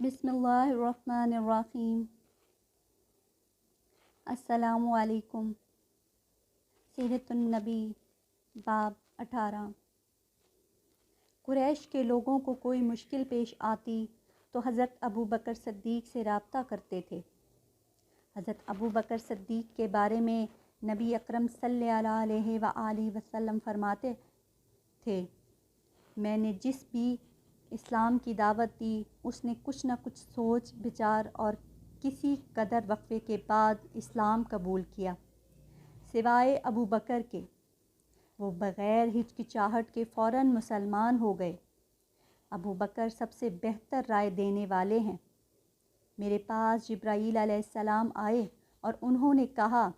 बिस्मिल्लाहिर्रहमानिर्रहीम। अस्सलामु अलैकुम। सीरतुन नबी बाब 18। कुरैश के लोगों को कोई मुश्किल पेश आती तो हज़रत अबू बकर सिद्दीक़ से रब्ता करते थे। हज़रत अबू बकर सिद्दीक़ के बारे में नबी अकरम सल्लल्लाहु अलैहि वसल्लम फरमाते थे, मैंने जिस भी इस्लाम की दावत दी उसने कुछ न कुछ सोच विचार और किसी कदर वक्फे के बाद इस्लाम कबूल किया, सिवाय अबू बकर के। वो बग़ैर हिचकिचाहट के फ़ौरन मुसलमान हो गए। अबू बकर सबसे बेहतर राय देने वाले हैं। मेरे पास जिब्राईल अलैहिस्सलाम आए और उन्होंने कहा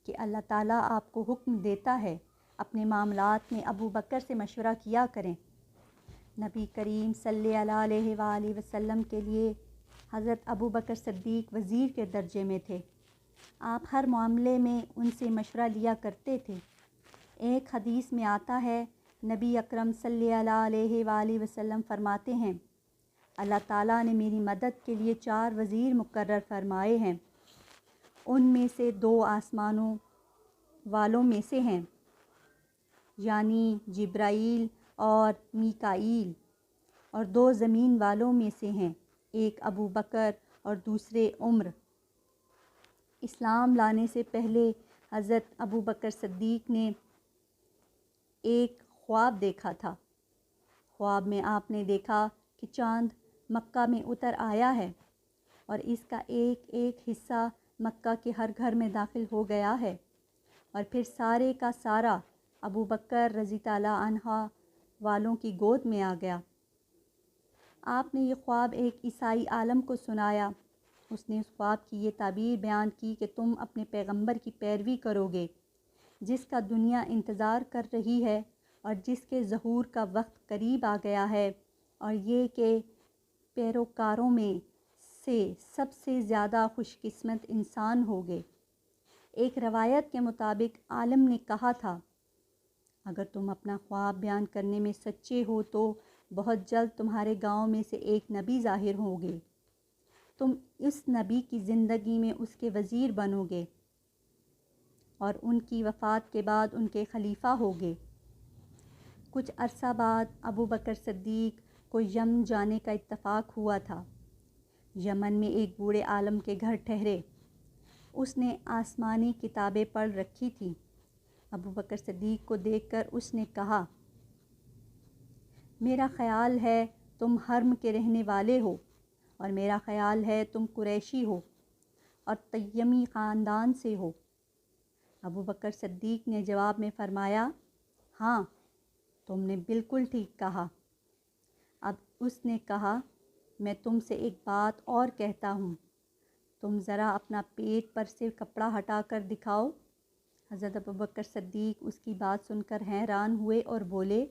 कि अल्लाह ताला आपको हुक्म देता है अपने मामलात में अबू बकर से मशवरा किया करें। नबी करीम सल्लल्लाहु अलैहि वसल्लम के लिए हज़रत अबू बकर सिद्दीक़ वज़ीर के दर्जे में थे। आप हर मामले में उनसे मशवरा लिया करते थे। एक हदीस में आता है, नबी अकरम सल्लल्लाहु अलैहि वसल्लम फरमाते हैं, अल्लाह ताला ने मेरी मदद के लिए 4 वज़ीर मुकर्रर फरमाए हैं। उनमें से 2 आसमानों वालों में से हैं, यानी जिब्राईल और मीकाईल, और 2 ज़मीन वालों में से हैं, एक अबू बकर और दूसरे उम्र। इस्लाम लाने से पहले हज़रत अबू बकर सिद्दीक़ ने एक ख्वाब देखा था। ख्वाब में आपने देखा कि चाँद मक्का में उतर आया है और इसका एक एक हिस्सा मक्का के हर घर में दाखिल हो गया है और फिर सारे का सारा अबू बकर रज़ी ताला अन्हा वालों की गोद में आ गया। आपने ये ख्वाब एक ईसाई आलम को सुनाया। उसने उस ख्वाब की ये ताबीर बयान की कि तुम अपने पैगंबर की पैरवी करोगे, जिसका दुनिया इंतज़ार कर रही है और जिसके ज़हूर का वक्त करीब आ गया है, और ये कि पैरोकारों में से सबसे ज़्यादा खुशकिस्मत इंसान होगे। एक रवायत के मुताबिक आलम ने कहा था, अगर तुम अपना ख्वाब बयान करने में सच्चे हो तो बहुत जल्द तुम्हारे गांव में से एक नबी ज़ाहिर होंगे। तुम इस नबी की ज़िंदगी में उसके वज़ीर बनोगे और उनकी वफ़ात के बाद उनके खलीफा होगे। कुछ अरसा बाद अबू बकर सिद्दीक़ को यमन जाने का इत्तफ़ाक़ हुआ था। यमन में एक बूढ़े आलम के घर ठहरे। उसने आसमानी किताबें पढ़ रखी थीं। अबू बकर सिद्दीक़ को देखकर उसने कहा, मेरा ख़याल है तुम हर्म के रहने वाले हो और मेरा ख़याल है तुम कुरैशी हो और तय्यमी ख़ानदान से हो। अबू बकर सिद्दीक़ ने जवाब में फ़रमाया, हाँ, तुमने बिल्कुल ठीक कहा। अब उसने कहा, मैं तुमसे एक बात और कहता हूँ, तुम ज़रा अपना पेट पर से कपड़ा हटा कर दिखाओ। हज़रत अबू बकर सिद्दीक़ उसकी बात सुनकर हैरान हुए और बोले,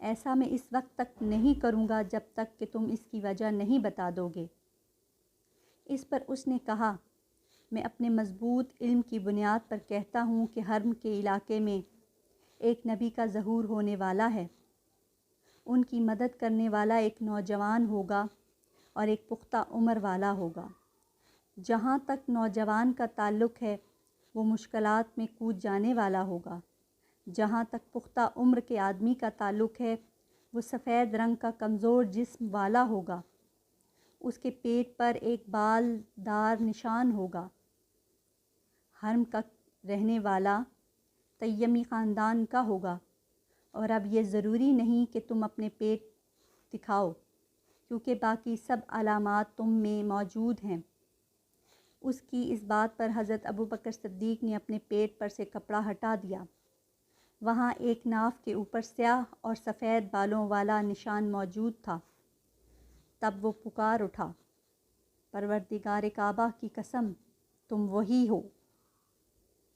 ऐसा मैं इस वक्त तक नहीं करूँगा जब तक कि तुम इसकी वजह नहीं बता दोगे। इस पर उसने कहा, मैं अपने मज़बूत इल्म की बुनियाद पर कहता हूँ कि हर्म के इलाके में एक नबी का ज़हूर होने वाला है। उनकी मदद करने वाला एक नौजवान होगा और एक पुख्ता उम्र वाला होगा। जहाँ तक नौजवान का ताल्लुक़ है वो मुश्किलात में कूद जाने वाला होगा। जहाँ तक पुख्ता उम्र के आदमी का ताल्लुक़ है वो सफ़ेद रंग का कमज़ोर जिस्म वाला होगा। उसके पेट पर एक बालदार निशान होगा। हर्म का रहने वाला तय्यमी ख़ानदान का होगा। और अब ये ज़रूरी नहीं कि तुम अपने पेट दिखाओ, क्योंकि बाकी सब अलामात तुम में मौजूद हैं। उसकी इस बात पर हज़रत अबू बकर सिद्दीक़ ने अपने पेट पर से कपड़ा हटा दिया। वहाँ एक नाफ के ऊपर स्याह और सफ़ेद बालों वाला निशान मौजूद था। तब वो पुकार उठा, परवरदिगार काबा की कसम, तुम वही हो।